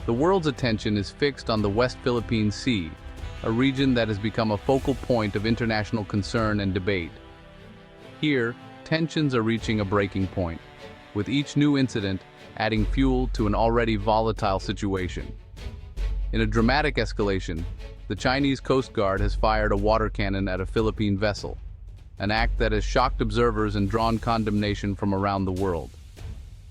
The world's attention is fixed on the West Philippine Sea, a region that has become a focal point of international concern and debate. Here, tensions are reaching a breaking point, with each new incident adding fuel to an already volatile situation. In a dramatic escalation, the Chinese Coast Guard has fired a water cannon at a Philippine vessel, an act that has shocked observers and drawn condemnation from around the world.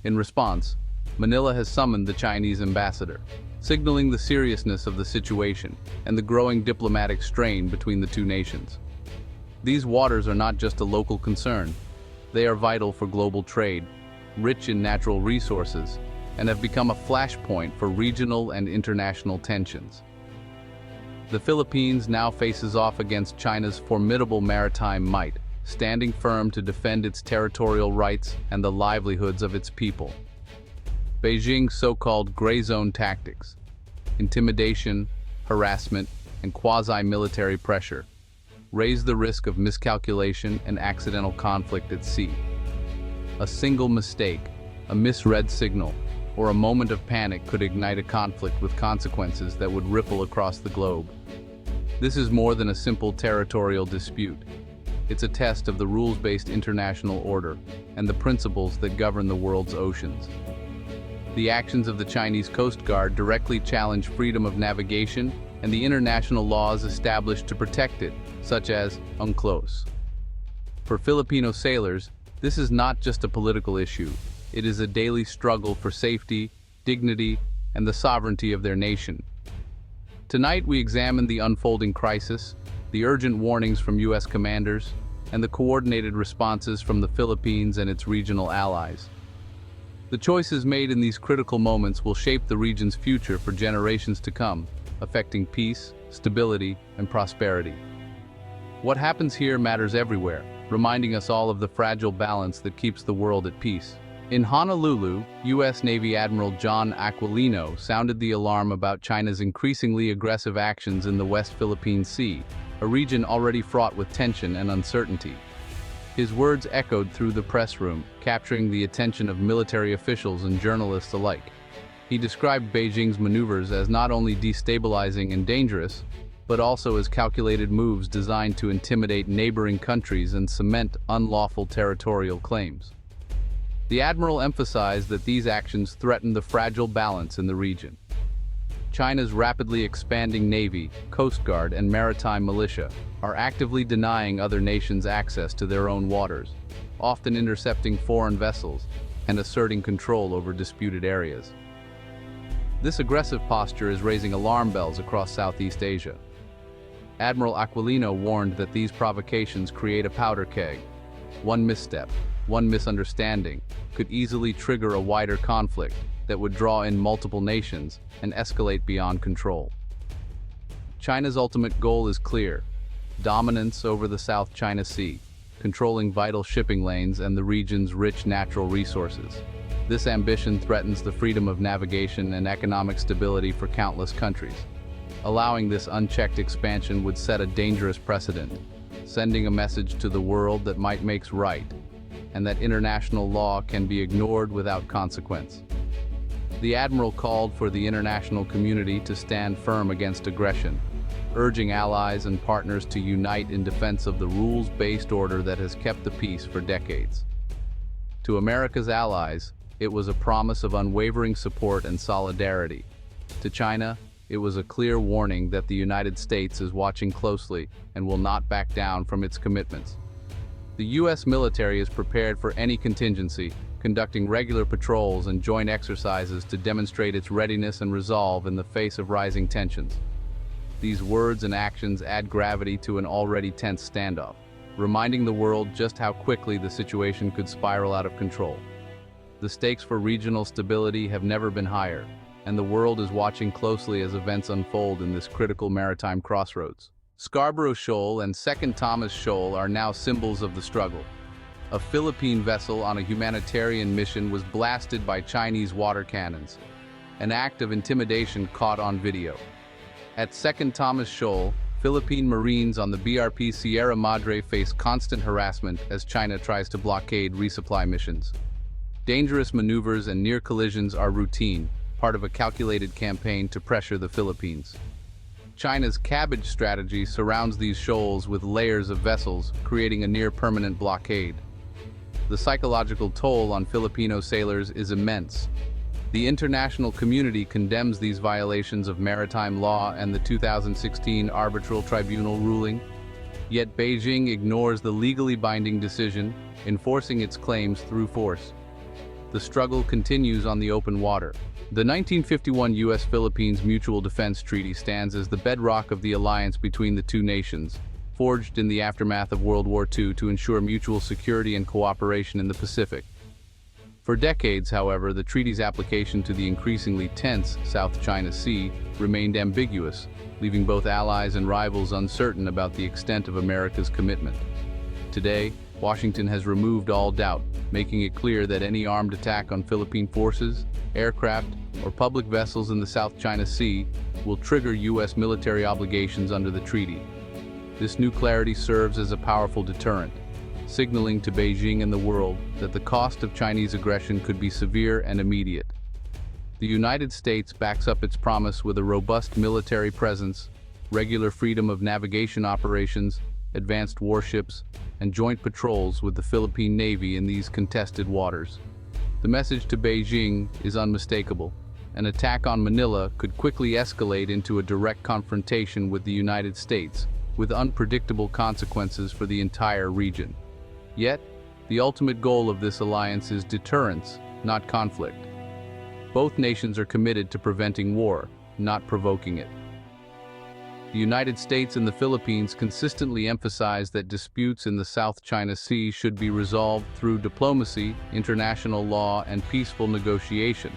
In response, Manila has summoned the Chinese ambassador, signaling the seriousness of the situation and the growing diplomatic strain between the two nations. These waters are not just a local concern, they are vital for global trade, rich in natural resources, and have become a flashpoint for regional and international tensions. The Philippines now faces off against China's formidable maritime might, standing firm to defend its territorial rights and the livelihoods of its people. Beijing's so-called gray zone tactics, intimidation, harassment, and quasi-military pressure, raise the risk of miscalculation and accidental conflict at sea. A single mistake, a misread signal, or a moment of panic could ignite a conflict with consequences that would ripple across the globe. This is more than a simple territorial dispute. It's a test of the rules-based international order and the principles that govern the world's oceans. The actions of the Chinese Coast Guard directly challenge freedom of navigation and the international laws established to protect it, such as UNCLOS. For Filipino sailors, this is not just a political issue. It is a daily struggle for safety, dignity, and the sovereignty of their nation. Tonight we examine the unfolding crisis, the urgent warnings from U.S. commanders, and the coordinated responses from the Philippines and its regional allies. The choices made in these critical moments will shape the region's future for generations to come, affecting peace, stability, and prosperity. What happens here matters everywhere, reminding us all of the fragile balance that keeps the world at peace. In Honolulu, U.S. Navy Admiral John Aquilino sounded the alarm about China's increasingly aggressive actions in the West Philippine Sea, a region already fraught with tension and uncertainty. His words echoed through the press room, capturing the attention of military officials and journalists alike. He described Beijing's maneuvers as not only destabilizing and dangerous, but also as calculated moves designed to intimidate neighboring countries and cement unlawful territorial claims. The admiral emphasized that these actions threaten the fragile balance in the region. China's rapidly expanding navy, coast guard, and maritime militia are actively denying other nations access to their own waters, often intercepting foreign vessels and asserting control over disputed areas. This aggressive posture is raising alarm bells across Southeast Asia. Admiral Aquilino warned that these provocations create a powder keg. One misstep, one misunderstanding, could easily trigger a wider conflict that would draw in multiple nations and escalate beyond control. China's ultimate goal is clear: dominance over the South China Sea, controlling vital shipping lanes and the region's rich natural resources. This ambition threatens the freedom of navigation and economic stability for countless countries. Allowing this unchecked expansion would set a dangerous precedent, sending a message to the world that might makes right, and that international law can be ignored without consequence. The admiral called for the international community to stand firm against aggression, urging allies and partners to unite in defense of the rules-based order that has kept the peace for decades. To America's allies, it was a promise of unwavering support and solidarity. To China, it was a clear warning that the United States is watching closely and will not back down from its commitments. The U.S. military is prepared for any contingency, conducting regular patrols and joint exercises to demonstrate its readiness and resolve in the face of rising tensions. These words and actions add gravity to an already tense standoff, reminding the world just how quickly the situation could spiral out of control. The stakes for regional stability have never been higher, and the world is watching closely as events unfold in this critical maritime crossroads. Scarborough Shoal and Second Thomas Shoal are now symbols of the struggle. A Philippine vessel on a humanitarian mission was blasted by Chinese water cannons, an act of intimidation caught on video. At Second Thomas Shoal, Philippine Marines on the BRP Sierra Madre face constant harassment as China tries to blockade resupply missions. Dangerous maneuvers and near collisions are routine, part of a calculated campaign to pressure the Philippines. China's cabbage strategy surrounds these shoals with layers of vessels, creating a near-permanent blockade. The psychological toll on Filipino sailors is immense. The international community condemns these violations of maritime law and the 2016 Arbitral Tribunal ruling, yet Beijing ignores the legally binding decision, enforcing its claims through force. The struggle continues on the open water. The 1951 U.S.-Philippines Mutual Defense Treaty stands as the bedrock of the alliance between the two nations, forged in the aftermath of World War II to ensure mutual security and cooperation in the Pacific. For decades, however, the treaty's application to the increasingly tense South China Sea remained ambiguous, leaving both allies and rivals uncertain about the extent of America's commitment. Today, Washington has removed all doubt, making it clear that any armed attack on Philippine forces, aircraft, or public vessels in the South China Sea will trigger U.S. military obligations under the treaty. This new clarity serves as a powerful deterrent, signaling to Beijing and the world that the cost of Chinese aggression could be severe and immediate. The United States backs up its promise with a robust military presence, regular freedom of navigation operations, advanced warships, and joint patrols with the Philippine Navy in these contested waters. The message to Beijing is unmistakable. An attack on Manila could quickly escalate into a direct confrontation with the United States, with unpredictable consequences for the entire region. Yet, the ultimate goal of this alliance is deterrence, not conflict. Both nations are committed to preventing war, not provoking it. The United States and the Philippines consistently emphasize that disputes in the South China Sea should be resolved through diplomacy, international law, and peaceful negotiation,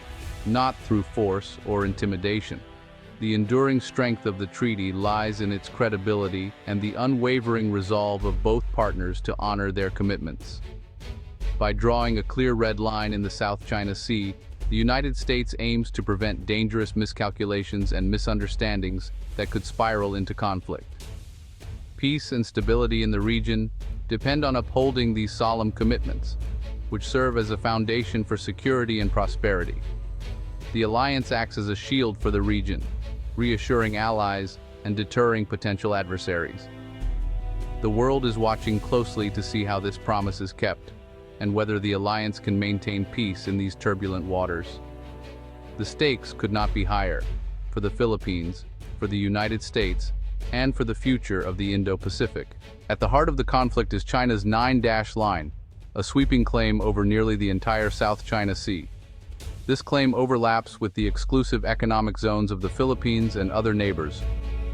not through force or intimidation. The enduring strength of the treaty lies in its credibility and the unwavering resolve of both partners to honor their commitments. By drawing a clear red line in the South China Sea, the United States aims to prevent dangerous miscalculations and misunderstandings that could spiral into conflict. Peace and stability in the region depend on upholding these solemn commitments, which serve as a foundation for security and prosperity. The alliance acts as a shield for the region, reassuring allies and deterring potential adversaries. The world is watching closely to see how this promise is kept, and whether the alliance can maintain peace in these turbulent waters. The stakes could not be higher, for the Philippines, for the United States, and for the future of the Indo-Pacific. At the heart of the conflict is China's 9-dash line, a sweeping claim over nearly the entire South China Sea. This claim overlaps with the exclusive economic zones of the Philippines and other neighbors,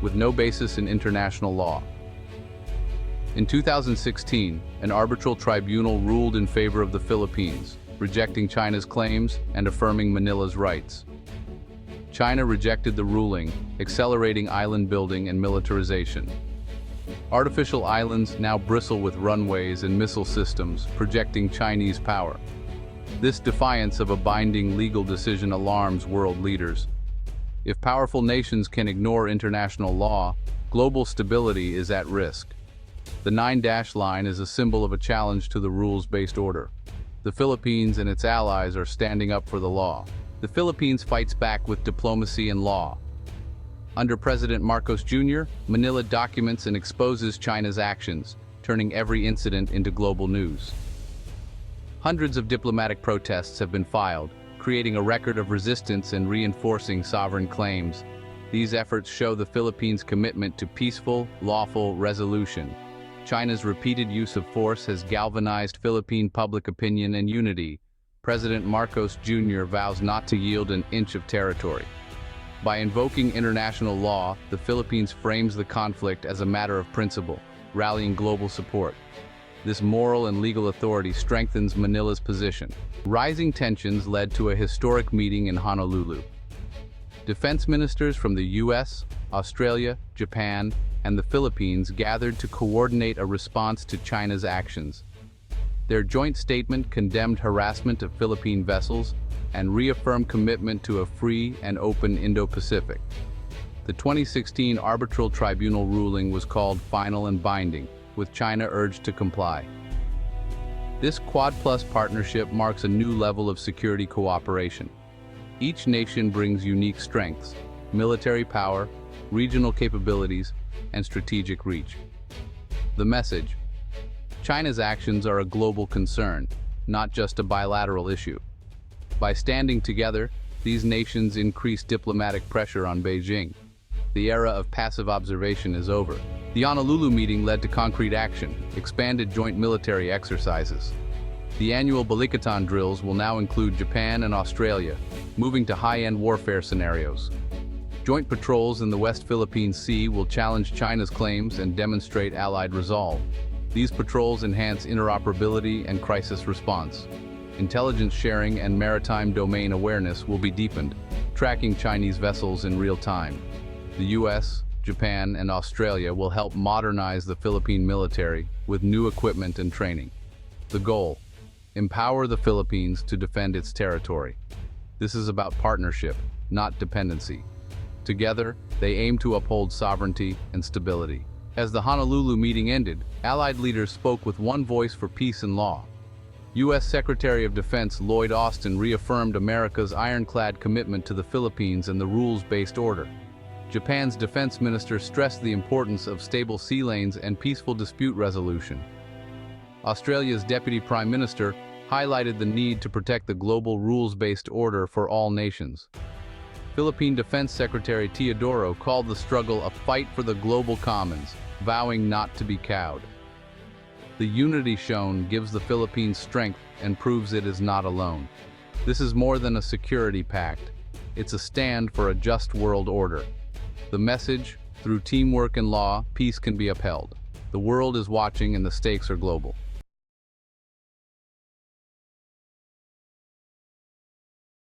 with no basis in international law. In 2016, an arbitral tribunal ruled in favor of the Philippines, rejecting China's claims and affirming Manila's rights. China rejected the ruling, accelerating island building and militarization. Artificial islands now bristle with runways and missile systems, projecting Chinese power. This defiance of a binding legal decision alarms world leaders. If powerful nations can ignore international law, global stability is at risk. The 9-dash line is a symbol of a challenge to the rules-based order. The Philippines and its allies are standing up for the law. The Philippines fights back with diplomacy and law. Under President Marcos Jr., Manila documents and exposes China's actions, turning every incident into global news. Hundreds of diplomatic protests have been filed, creating a record of resistance and reinforcing sovereign claims. These efforts show the Philippines' commitment to peaceful, lawful resolution. China's repeated use of force has galvanized Philippine public opinion and unity. President Marcos Jr. vows not to yield an inch of territory. By invoking international law, the Philippines frames the conflict as a matter of principle, rallying global support. This moral and legal authority strengthens Manila's position. Rising tensions led to a historic meeting in Honolulu. Defense ministers from the U.S., Australia, Japan, and the Philippines gathered to coordinate a response to China's actions. Their joint statement condemned harassment of Philippine vessels and reaffirmed commitment to a free and open Indo-Pacific. The 2016 Arbitral Tribunal ruling was called final and binding, with China urged to comply. This Quad Plus partnership marks a new level of security cooperation. Each nation brings unique strengths, military power, regional capabilities, and strategic reach. The message: China's actions are a global concern, not just a bilateral issue. By standing together, these nations increase diplomatic pressure on Beijing. The era of passive observation is over. The Honolulu meeting led to concrete action, expanded joint military exercises. The annual Balikatan drills will now include Japan and Australia, moving to high-end warfare scenarios. Joint patrols in the West Philippine Sea will challenge China's claims and demonstrate Allied resolve. These patrols enhance interoperability and crisis response. Intelligence sharing and maritime domain awareness will be deepened, tracking Chinese vessels in real time. The US, Japan, and Australia will help modernize the Philippine military with new equipment and training. The goal: empower the Philippines to defend its territory. This is about partnership, not dependency. Together, they aim to uphold sovereignty and stability. As the Honolulu meeting ended, Allied leaders spoke with one voice for peace and law. U.S. Secretary of Defense Lloyd Austin reaffirmed America's ironclad commitment to the Philippines and the rules-based order. Japan's defense minister stressed the importance of stable sea lanes and peaceful dispute resolution. Australia's Deputy Prime Minister highlighted the need to protect the global rules-based order for all nations. Philippine Defense Secretary Teodoro called the struggle a fight for the global commons, vowing not to be cowed. The unity shown gives the Philippines strength and proves it is not alone. This is more than a security pact. It's a stand for a just world order. The message: through teamwork and law, peace can be upheld. The world is watching and the stakes are global.